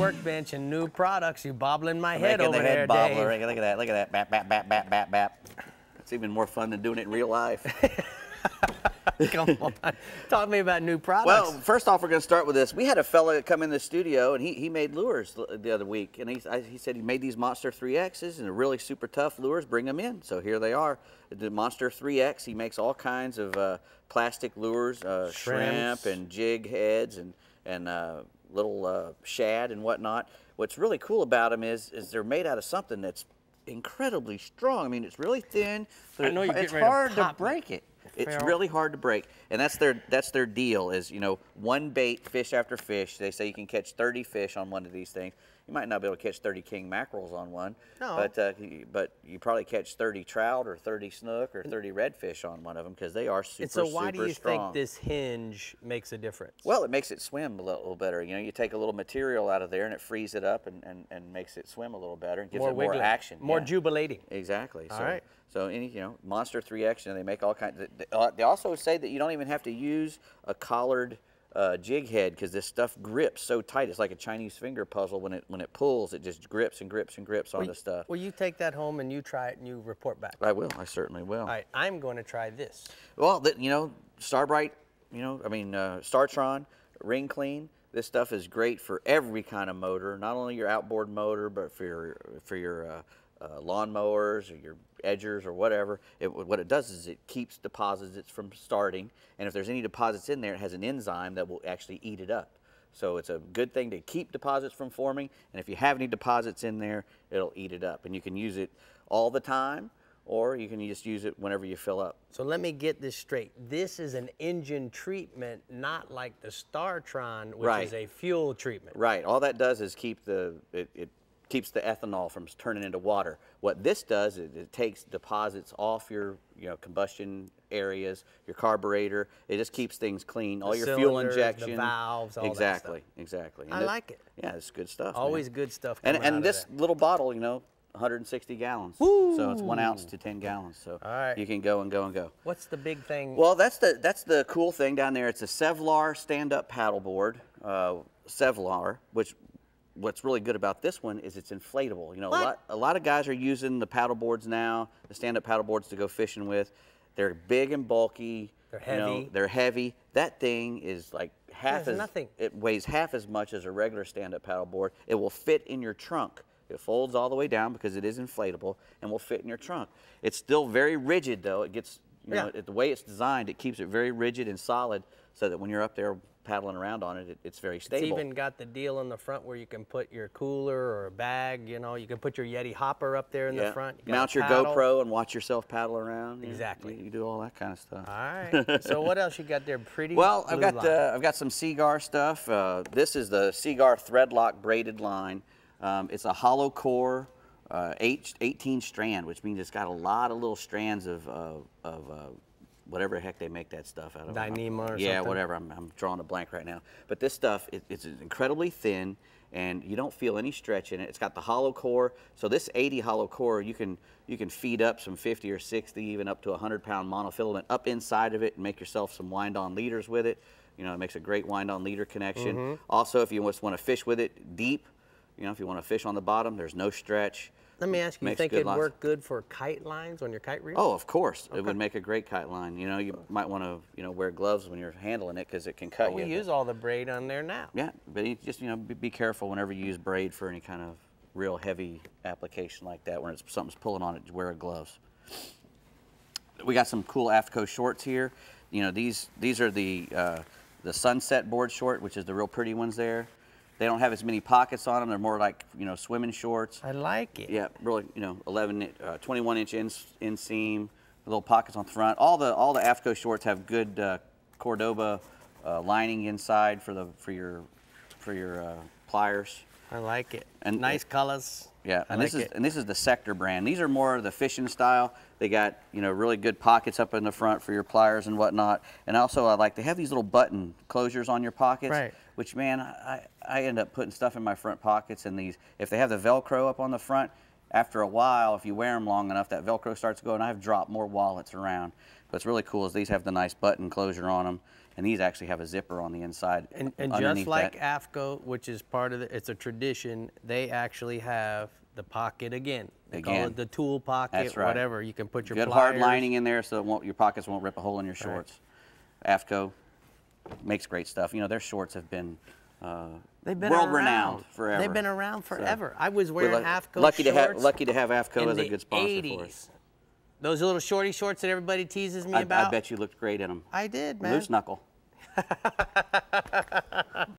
workbench and new products. You bobbling my head Making over the there, head bobbler. Dave. Look at that. Look at that. Bap, bap, bap, bap, bap, bap. It's even more fun than doing it in real life. Come on. Talk to me about new products. Well, first off, we're going to start with this. We had a fella come in the studio, and he made lures the other week. And he said he made these Monster 3Xs, and they're really super tough lures. Bring them in. So here they are. The Monster 3X, he makes all kinds of plastic lures, shrimp and jig heads and little shad and whatnot. What's really cool about them is they're made out of something that's incredibly strong. I mean, it's really thin, but it's hard to break it. It's really hard to break, and that's their deal. Is, you know, one bait, fish after fish. They say you can catch 30 fish on one of these things. You might not be able to catch 30 king mackerels on one, but you probably catch 30 trout or 30 snook or 30 redfish on one of them, because they are super strong. So why do you think this hinge makes a difference? Well, it makes it swim a little better. You know, you take a little material out of there and it frees it up and makes it swim a little better and gives it more action. More jubilating. Exactly. All right. So you know, Monster 3X, you know, they make all kinds. They also say that you don't even have to use a collared jig head, because this stuff grips so tight. It's like a Chinese finger puzzle. When it pulls, it just grips and grips and grips on the stuff. Will you take that home and you try it and you report back? I will. I certainly will. All right, I'm going to try this. Well, you know, Star-Brite, you know, I mean, StarTron RingClean. This stuff is great for every kind of motor, not only your outboard motor, but for your lawnmowers or your edgers or whatever. What it does is it keeps deposits from starting, and if there's any deposits in there, it has an enzyme that will actually eat it up. So it's a good thing to keep deposits from forming, and if you have any deposits in there, it'll eat it up. And you can use it all the time, or you can just use it whenever you fill up. So let me get this straight. This is an engine treatment, not like the StarTron, which is a fuel treatment. Right. All that does is keep it keeps the ethanol from turning into water. What this does is it takes deposits off your combustion areas, your carburetor. It just keeps things clean. All your fuel injection, the valves, all that stuff. Exactly. I like it. Yeah, it's good stuff. Always man. good stuff. And this little bottle, you know, 160 gallons. Woo! So it's 1 ounce to 10 gallons. So you can go and go and go. What's the big thing? Well, that's the cool thing down there. It's a Sevylor stand-up paddleboard. Sevylor, what's really good about this one is it's inflatable. You know, a lot of guys are using the paddleboards now, the stand-up paddleboards to go fishing with. They're big and bulky. They're heavy. You know, they're heavy. That thing is like nothing. It weighs half as much as a regular stand-up paddleboard. It will fit in your trunk. It folds all the way down because it is inflatable and will fit in your trunk. It's still very rigid though. It gets, you know, the way it's designed, it keeps it very rigid and solid, so that when you're up there paddling around on it, it's very stable. It's even got the deal in the front where you can put your cooler or a bag, you know, you can put your Yeti hopper up there in the front. You mount your GoPro and watch yourself paddle around. Exactly. You do all that kind of stuff. All right. So what else you got there? Pretty well, I've got some Seaguar stuff. This is the Seaguar Threadlock braided line. It's a hollow core 18 strand, which means it's got a lot of little strands of whatever the heck they make that stuff out of. Dyneema or something? Yeah, whatever. I'm drawing a blank right now. But this stuff, it's incredibly thin, and you don't feel any stretch in it. It's got the hollow core. So this 80 hollow core, you can feed up some 50 or 60, even up to 100-pound monofilament up inside of it and make yourself some wind-on leaders with it. You know, it makes a great wind-on leader connection. Also, if you just want to fish with it deep, you know, if you want to fish on the bottom, there's no stretch. Let me ask you, you think it'd work good for kite lines on your kite reel? Oh, of course. Okay. It would make a great kite line. You know, you might want to, you know, wear gloves when you're handling it because it can cut you. We use all the braid on there now. Yeah, but you just, you know, be careful whenever you use braid for any kind of real heavy application like that. When something's pulling on it, wear gloves. We got some cool AFTCO shorts here. You know, these are the Sunset board short, which is the real pretty ones there. They don't have as many pockets on them. They're more like, you know, swimming shorts. I like it. Yeah, really, you know, 21-inch inseam, little pockets on the front. All the AFTCO shorts have good Cordoba lining inside for your pliers. I like it. And nice colors. Yeah, and this is the Sector brand. These are more the fishing style. They got, you know, really good pockets up in the front for your pliers and whatnot. And also, I like they have these little button closures on your pockets. Right. Which, man, I end up putting stuff in my front pockets, and these, if they have the Velcro up on the front, after a while, if you wear them long enough, that Velcro starts going. I've dropped more wallets around. What's really cool is these have the nice button closure on them, and these actually have a zipper on the inside. And just like AFTCO, which is part of it's a tradition, they actually have the pocket again. They call it the tool pocket, That's right. whatever. You can put your good pliers. hard lining in there so your pockets won't rip a hole in your shorts. Right. AFTCO makes great stuff. You know, their shorts have been world-renowned forever. They've been around forever. So, I was wearing AFTCO lucky shorts. Lucky to have AFTCO as a good sponsor 80s. for us. Those little shorty shorts that everybody teases me about. I bet you looked great in them. I did, man. Loose knuckle.